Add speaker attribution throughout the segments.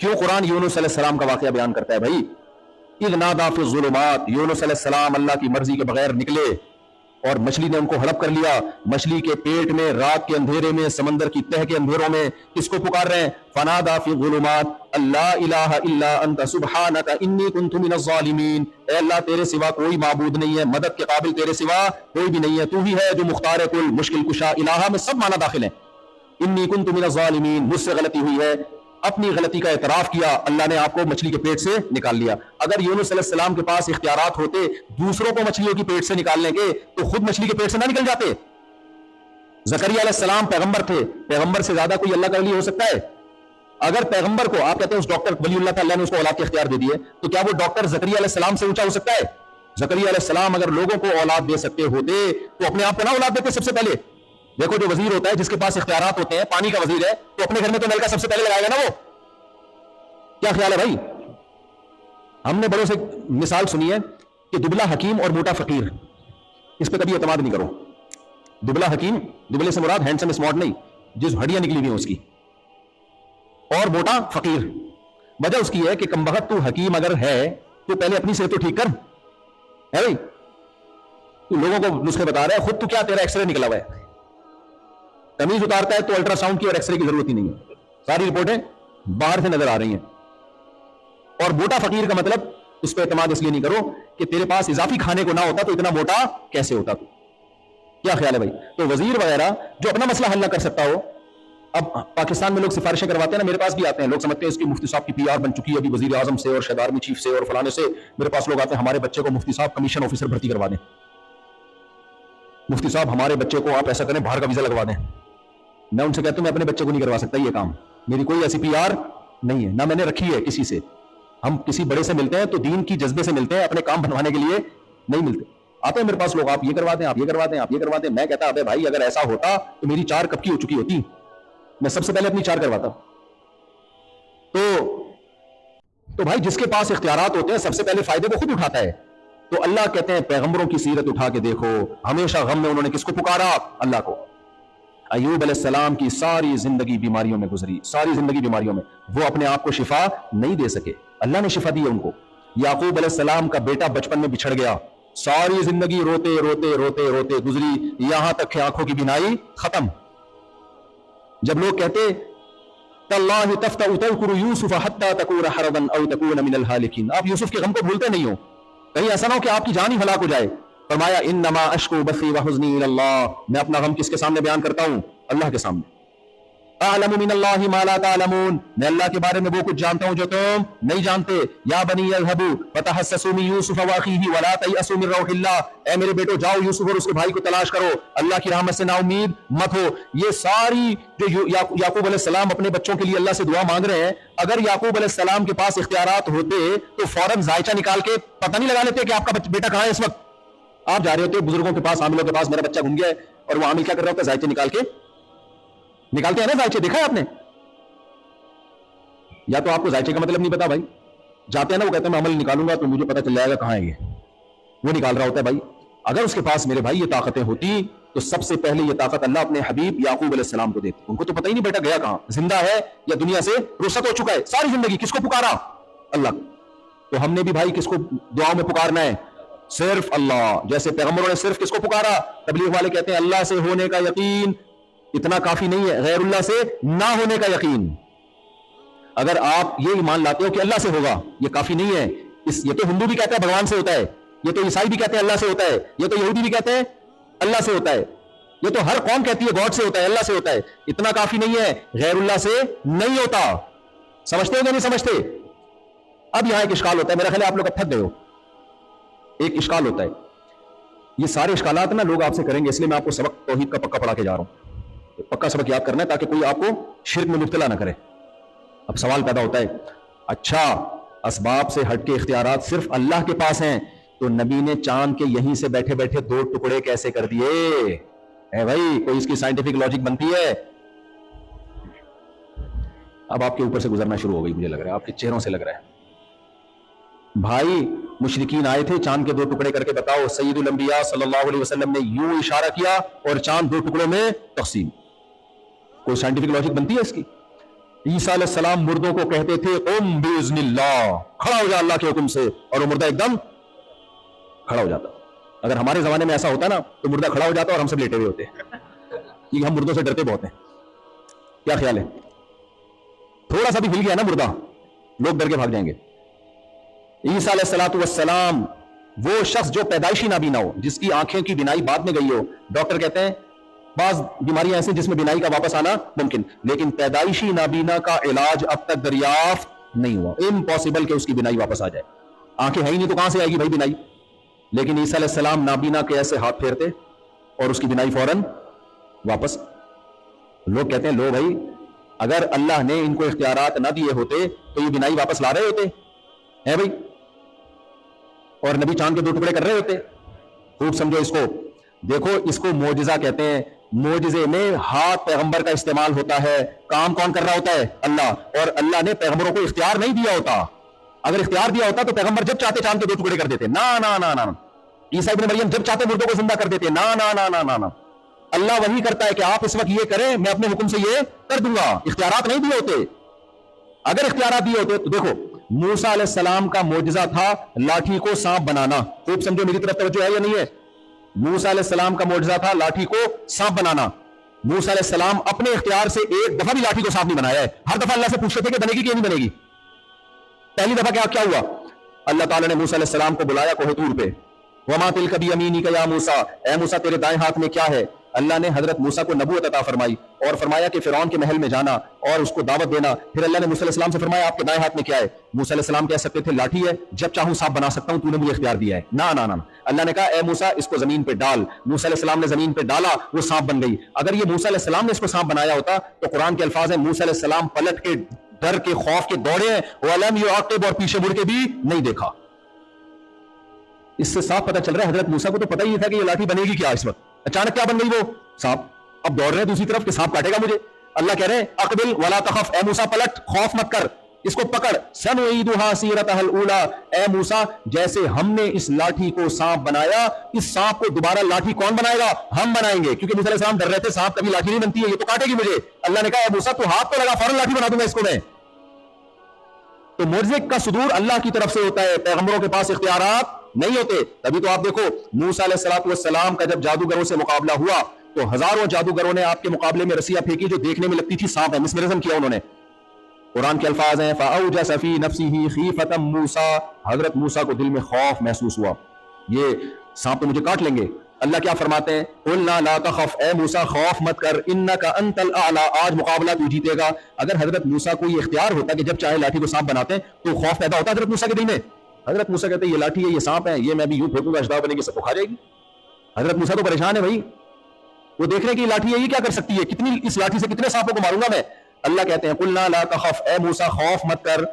Speaker 1: क्यों कुरान यूनुस अलैहिस्सलाम का वाकया बयान करता है भाई? इज़ नादा फी ज़ुलुमात, यूनुस अलैहिस्सलाम अल्लाह की मर्जी के बगैर निकले और मछली ने उनको हड़प कर लिया। मछली के पेट में, रात के अंधेरे में, समंदर की तह के अंधेरों में किसको पुकार रहे हैं? फनादा फी ज़ुलुमात अल्ला इलाहा इल्ला अंत सुब्हानका इन्नी कुन्तु मिनज़ ज़ालिमीन। ए अल्लाह, तेरे सिवा कोई माबूद नहीं है, मदद के काबिल तेरे सिवा कोई भी नहीं है, तू ही है जो मुख्तार कुल, मुश्किल कुशा। इलाहा में सब माना दाखिल है। इन्नी कुन्तु मिनज़ ज़ालिमीन, मुझसे गलती हुई है, अपनी गलती का एतराफ किया, अल्लाह ने आपको मछली के पेट से निकाल लिया। अगर यूनुस अलैहिस्सलाम के पास इख्तियारात होते दूसरों को मछलियों की पेट से निकालने के, तो खुद मछली के पेट से ना निकल जाते। ज़करिया अलैहिस्सलाम पैगंबर थे, पैगंबर से ज्यादा कोई अल्लाह का वली हो सकता है? अगर पैगंबर को आप कहते हैं उस डॉक्टर वलीउल्लाह था, अल्लाह ने उसको औलाद के इख्तियार दे दिए, तो क्या वो डॉक्टर ज़करिया अलैहिस्सलाम से ऊंचा हो सकता है? ज़करिया अलैहिस्सलाम अगर लोगों को औलाद दे सकते होते तो अपने आप को ना औलाद देते सबसे पहले? देखो, जो वजीर होता है, जिसके पास इख्तियारात होते हैं, पानी का वजीर है, तो अपने घर में तो नलका सबसे पहले लगाएगा ना वो। क्या ख्याल है भाई? हमने बड़ों से मिसाल सुनी है कि दुबला हकीम और मोटा फकीर, इस पे कभी एतमाद नहीं करो। दुबला हकीम, दुबले से मुराद हैंडसम स्मार्ट नहीं, जिस हड्डियां निकली हुई हैं उसकी, और मोटा फकीर। वजह उसकी है कि कमबख्त तू हकीम अगर है तो पहले अपनी सेहत तो ठीक कर, है भाई? तू लोगों को नुस्खे बता रहा है, खुद तू क्या, तेरा एक्सरे निकला हुआ है, तमीज उतारता है तो अल्ट्रासाउंड की और एक्सरे की जरूरत ही नहीं है, सारी रिपोर्टें बाहर से नजर आ रही हैं। और मोटा फकीर का मतलब, उस पर एतमाद इसलिए नहीं करो कि तेरे पास इजाफी खाने को ना होता तो इतना मोटा कैसे होता तू। क्या ख्याल है भाई? तो वजीर वगैरह जो अपना मसला हल ना कर सकता हो, अब पाकिस्तान में लोग सिफारिशें करवाते हैं ना, मेरे पास भी आते हैं, लोग समझते हैं इसकी मुफ्ती साहब की पीआर बन चुकी है अभी वजीर आजम से और शहर आर्मी चीफ से और फलाने से। मेरे पास लोग आते हैं, हमारे बच्चे को मुफ्ती साहब कमीशन ऑफिसर भर्ती करवा दें, मुफ्ती साहब हमारे बच्चे को आप ऐसा करें, बाहर का वीजा लगवा दें। मैं उनसे कहता हूं मैं अपने बच्चे को नहीं करवा सकता ये काम, मेरी कोई ऐसी पीआर नहीं है, ना मैंने रखी है किसी से। हम किसी बड़े से मिलते हैं तो दीन की जज्बे से मिलते हैं, अपने काम बनवाने के लिए नहीं मिलते। आते हैं मेरे पास लोग, आप ये करवा दें, आप ये करवा दें, आप ये करवा दें। मैं कहता अबे भाई, अगर ऐसा होता तो मेरी 4 कब की हो चुकी होती, मैं सबसे पहले अपनी 4 करवाता। तो भाई जिसके पास इख्तियारात होते हैं सबसे पहले फायदे को खुद उठाता है। तो अल्लाह कहते हैं पैगंबरों की सीरत उठा के देखो, हमेशा गम में उन्होंने किसको पुकारा? अल्लाह को। अय्यूब अलैहिस्सलाम की सारी जिंदगी बीमारियों में गुजरी, सारी जिंदगी बीमारियों में, वो अपने आप को शिफा नहीं दे सके, अल्लाह ने शिफा दी है उनको। याकूब अलैहिस्सलाम का बेटा बचपन में बिछड़ गया, सारी जिंदगी रोते रोते रोते रोते गुजरी, यहां तक कि आंखों की बिनाई खत्म। जब लोग कहते तल्लाहि तफ्तउ तज़कुरु यूसुफ हत्ता तकून हरदन औ तकून मिनल हालिकीन, आप यूसुफ के गम को भूलते नहीं हो, कहीं ऐसा ना हो कि आपकी जान ही हलाक हो जाए। फरमाया इन्नमा अश्कु बसी व हुज़्नी इलल्लाह, मैं अपना गम किसके सामने बयान करता हूं? अल्लाह के सामने। अअलमु मिनल्लाहि मा ला तअलमून, मैं अल्लाह के बारे में वो कुछ जानता हूं जो तुम नहीं जानते। या बनी यज़हबू फतहस्ससू मिन यूसुफ व अखीही व ला तयअसू मिन रौहिल्लाह, ए मेरे बेटो जाओ यूसुफ और उसके भाई को तलाश करो, अल्लाह की रहमत से नाउमीद मत हो। ये सारी जो याकूब अलैहिस्सलाम अपने बच्चों के लिए अल्लाह से दुआ मांग रहे हैं, अगर याकूब अलैहिस्सलाम के पास इख्तियारात होते तो फौरन जायचा निकाल के पता नहीं लगा लेते कि आपका बेटा कहां है इस वक्त। आप जा रहे होते बुजुर्गों के पास, आमिलों के पास, मेरा बच्चा घूम गया है, और वो आमिल क्या कर रहा होता है? जायचे निकालते हैं ना, जायचे देखा है आपने? या तो आपको जायचे का मतलब नहीं पता भाई, जाते हैं ना, वो कहते हैं मैं अमल निकालूंगा तो मुझे पता चल जाएगा कहां है ये, वो निकाल रहा होता है भाई। अगर उसके पास मेरे भाई ये ताकतें होती तो सबसे पहले ये ताकत अल्लाह अपने हबीब याकूब अलैहिस्सलाम को देती। उनको तो पता ही नहीं बेटा गया कहां, जिंदा है या दुनिया से रुखसत हो चुका है। सारी जिंदगी किसको पुकारा? अल्लाह। तो हमने भी भाई किसको दुआओं में पुकारना है? सिर्फ अल्लाह। जैसे पैगंबरों ने सिर्फ किसको पुकारा? तबलीग वाले कहते हैं अल्लाह से होने का यकीन इतना काफी नहीं है, गैरुल्लाह से ना होने का यकीन। अगर आप ये ईमान लाते हो कि अल्लाह से होगा, ये काफी नहीं है। ये तो हिंदू भी कहता है भगवान से होता है, ये तो ईसाई भी कहते हैं अल्लाह से होता है, ये तो यहूदी भी कहते हैं अल्लाह से होता है, ये तो हर कौम कहती है गॉड से होता है, अल्लाह से होता है। इतना काफी नहीं है, गैरुल्लाह से नहीं होता। समझते हो या नहीं समझते? अब यहां एक इश्काल होता है, मेरा ख्याल है आप लोग अब थक गए हो। एक इश्काल होता है, ये सारे इश्कालात ना लोग आपसे करेंगे, इसलिए मैं आपको सबक तौहीद का पक्का पढ़ा के जा रहा हूं। तो पक्का सबक याद करना है ताकि कोई आपको शिर्क में मुब्तला ना करे। अब सवाल पैदा होता है, अच्छा असबाब से हटके इख्तियारात सिर्फ अल्लाह के पास हैं, तो नबी ने चांद के यहीं से बैठे बैठे 2 टुकड़े कैसे कर दिए? है भाई, कोई इसकी साइंटिफिक लॉजिक बनती है? अब आपके ऊपर से गुजरना शुरू हो गई, मुझे लग रहा है आपके चेहरों से लग रहा है। भाई मुशरिकीन आए थे, चांद के 2 टुकड़े करके बताओ। सय्यदुल अंबिया सल्लल्लाहु अलैहि वसल्लम ने यूं इशारा किया और चांद 2 टुकड़ों में तकसीम। कोई साइंटिफिक लॉजिक बनती है इसकी? عیسیٰ علیہ السلام مردوں کو کہتے تھے قم باذن اللہ، کھڑا ہو جا اللہ کے حکم سے، اور وہ مردہ ایک دم کھڑا ہو جاتا. اگر ہمارے زمانے میں ایسا ہوتا نا تو مردہ کھڑا ہو جاتا اور ہم سب لیٹے ہوئے ہوتے، کیونکہ ہم مردوں سے ڈرتے بہت ہیں. کیا خیال ہے؟ تھوڑا سا بھی ہل گیا نا مردہ، لوگ ڈر کے بھاگ جائیں گے. عیسیٰ علیہ الصلوۃ والسلام وہ شخص جو پیدائشی نابینا ہو، جس کی آنکھیں کی بینائی بعد میں گئی ہو. ڈاکٹر کہتے ہیں بعض بیماریاں ایسی جس میں بینائی کا واپس آنا ممکن، لیکن پیدائشی نابینا کا علاج اب تک دریافت نہیں ہوا. امپاسبل کہ اس کی بینائی واپس آ جائے. آنکھیں ہیں ہی نہیں تو کہاں سے آئے گی بھائی بینائی؟ لیکن عیسیٰ علیہ السلام نابینا کے ایسے ہاتھ پھیرتے اور اس کی بینائی فوراً واپس. لوگ کہتے ہیں لو بھائی، اگر اللہ نے ان کو اختیارات نہ دیے ہوتے تو یہ بینائی واپس لا رہے ہوتے ہیں بھائی، اور نبی چاند کے 2 ٹکڑے کر رہے ہوتے. خوب سمجھو اس کو. دیکھو اس کو معجزہ کہتے ہیں. معجزے میں ہاتھ پیغمبر کا استعمال ہوتا ہے. کام کون کر رہا ہوتا ہے؟ اللہ. اور اللہ نے پیغمبروں کو اختیار نہیں دیا ہوتا. اگر اختیار دیا ہوتا تو پیغمبر جب چاہتے چاند کے 2 ٹکڑے کر دیتے. نا نا نا نا. عیسیٰ ابن مریم جب چاہتے مردوں کو زندہ کر دیتے. نا نا نا نا نا. اللہ وہی کرتا ہے کہ آپ اس وقت یہ کریں، میں اپنے حکم سے یہ کر دوں گا. اختیارات نہیں دیے ہوتے. اگر اختیارات دیے ہوتے تو دیکھو موسیٰ علیہ السلام کا معجزہ تھا لاٹھی کو سانپ بنانا. خوب سمجھو، میری طرف توجہ ہے یا نہیں ہے؟ موسیٰ علیہ السلام کا معجزہ تھا لاٹھی کو سانپ بنانا. موسیٰ علیہ السلام اپنے اختیار سے ایک دفعہ بھی لاٹھی کو سانپ نہیں بنایا ہے. ہر دفعہ اللہ سے پوچھتے تھے کہ بنے گی کہ نہیں بنے گی. پہلی دفعہ کیا ہوا؟ اللہ تعالیٰ نے موسیٰ علیہ السلام کو بلایا کوہ طور پہ. وما تلک بیمینک یا موسیٰ، اے موسیٰ تیرے دائیں ہاتھ میں کیا ہے؟ اللہ نے حضرت موسیٰ کو نبوت عطا فرمائی اور فرمایا کہ فرعون کے محل میں جانا اور اس کو دعوت دینا. پھر اللہ نے موسیٰ علیہ السلام سے فرمایا آپ کے دائیں ہاتھ میں کیا ہے؟ موسیٰ علیہ السلام کہہ سکتے تھے لاٹھی ہے، جب چاہوں سانپ بنا سکتا ہوں، تو نے مجھے اختیار دیا ہے. نا نا نا. اللہ نے کہا اے موسیٰ اس کو زمین پہ ڈال. موسیٰ علیہ السلام نے زمین پہ ڈالا، وہ سانپ بن گئی. اگر یہ موسیٰ علیہ السلام نے اس کو سانپ بنایا ہوتا تو قرآن کے الفاظ ہیں موسیٰ علیہ السلام پلٹ کے ڈر کے خوف کے دوڑے ہیں، وَلَمْ يُعَقِّبْ، اور پیچھے مڑ کے بھی نہیں دیکھا. اس سے صاف پتہ چل رہا ہے حضرت موسیٰ کو تو پتہ ہی تھا کہ یہ لاٹھی بنے گی کیا. اس وقت اچانک کیا بن گئی؟ وہ سانپ. اب دوڑ رہے ہیں دوسری طرف کہ سانپ کاٹے گا مجھے. اللہ کہہ رہے ہیں اقبل ولا تخف، اے موسیٰ پلٹ، خوف مت کر، اس کو پکڑ. سنعیدھا سیرتھا الاولی، اے موسیٰ جیسے ہم نے اس لاٹھی کو سانپ بنایا، اس سانپ کو دوبارہ لاٹھی کون بنائے گا؟ ہم بنائیں گے. کیونکہ موسیٰ علیہ السلام ڈر رہے تھے سانپ کبھی لاٹھی نہیں بنتی ہے، یہ تو کاٹے گی مجھے. اللہ نے کہا اے موسیٰ تو ہاتھ تو لگا، فوراً لاٹھی بنا دوں گا اس کو میں. تو معجزے کا صدور اللہ کی طرف سے ہوتا ہے، پیغمبروں کے پاس اختیارات نہیں ہوتے. تبھی تو آپ دیکھو موسیٰ علیہ الصلوۃ والسلام کا جب جادوگروں سے مقابلہ ہوا تو ہزاروں جادوگروں نے آپ کے مقابلے میں رسیاں پھینکی جو دیکھنے میں لگتی تھی سانپ ہے. مسمرزم کیا انہوں نے. قرآن کے الفاظ ہیں فَأَوْجَسَ فِي نَفْسِهِ خِيفَةً مُوسَىٰ، حضرت موسیٰ کو دل میں خوف محسوس ہوا، یہ سانپ تو مجھے کاٹ لیں گے. اللہ کیا فرماتے ہیں؟ قُلْنَا لَا تَخَفْ، اے موسیٰ خوف مت کر، إِنَّكَ أَنْتَ الْأَعْلَىٰ، آج مقابلہ تو جیتے گا. اگر حضرت موسیٰ کو یہ اختیار ہوتا کہ جب چاہے لاٹھی کو سانپ بناتے تو خوف پیدا ہوتا حضرت موسیٰ کے دل میں. حضرت موسیٰ کہتے ہیں یہ لاٹھی ہے، یہ سانپ ہے، یہ میں بھی یوں پھینکوں گا اشدہا بنے گی، سب کو کھا جائے گی. حضرت موسیٰ تو پریشان ہے بھائی، وہ دیکھ رہے ہیں کہ یہ لاٹھی ہے، یہ کیا کر سکتی ہے، کتنی اس لاٹھی سے کتنے سانپوں کو ماروں گا میں. اللہ کہتے ہیں قُلْنَا لَا تَخَفْ، اے موسیٰ خوف مت کر،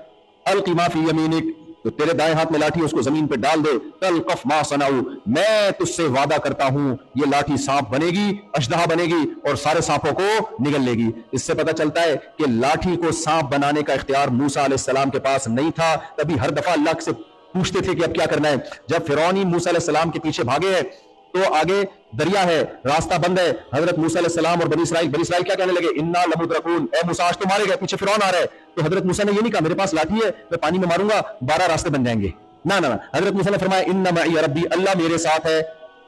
Speaker 1: أَلْقِ مَا فِي يَمِينِكَ، تو تیرے دائیں ہاتھ میں لاٹھی اس کو زمین پہ ڈال دے. تلقف ما صنعوا، میں تجھ سے وعدہ کرتا ہوں یہ لاٹھی سانپ بنے گی، اشدہا بنے گی اور سارے سانپوں کو نگل لے گی. اس سے پتہ چلتا ہے کہ لاٹھی کو سانپ بنانے کا اختیار موسیٰ علیہ السلام کے پاس نہیں تھا. تبھی ہر دفعہ اللہ سے پوچھتے تھے کہ اب کیا کرنا ہے. جب فرعونی موسیٰ علیہ السلام کے پیچھے بھاگے ہیں تو آگے دریا ہے، راستہ بند ہے. حضرت موسیٰ علیہ السلام اور بنی اسرائیل کیا کہنے لگے؟ انا لمدرکون، اے موسیٰ آج تو مارے گئے، پیچھے فرعون آ رہا ہے. تو حضرت موسیٰ نے یہ نہیں کہا میرے پاس لاٹھی ہے میں پانی میں ماروں گا 12 راستے بن جائیں گے. نہ نہ، حضرت موسیٰ نے فرمایا ان معی ربی، اللہ میرے ساتھ ہے،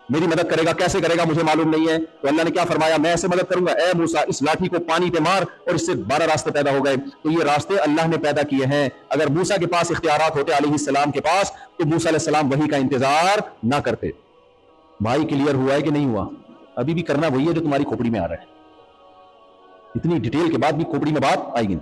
Speaker 1: میری مدد کرے گا. کیسے کرے گا مجھے معلوم نہیں ہے. تو اللہ نے کیا فرمایا؟ میں ایسے مدد کروں گا، اے موسیٰ اس لاٹھی کو پانی پہ مار، اور اس سے 12 راستے پیدا ہو گئے. تو یہ راستے اللہ نے پیدا کیے ہیں. اگر موسیٰ کے پاس اختیارات ہوتے علیہ السلام کے پاس تو موسیٰ علیہ السلام وہی کا انتظار نہ کرتے. بھائی کلیئر ہوا ہے کہ نہیں ہوا؟ ابھی بھی کرنا وہی ہے جو تمہاری کھوپڑی میں آ رہا ہے. اتنی ڈیٹیل کے بعد بھی کھوپڑی میں بات آئے گی.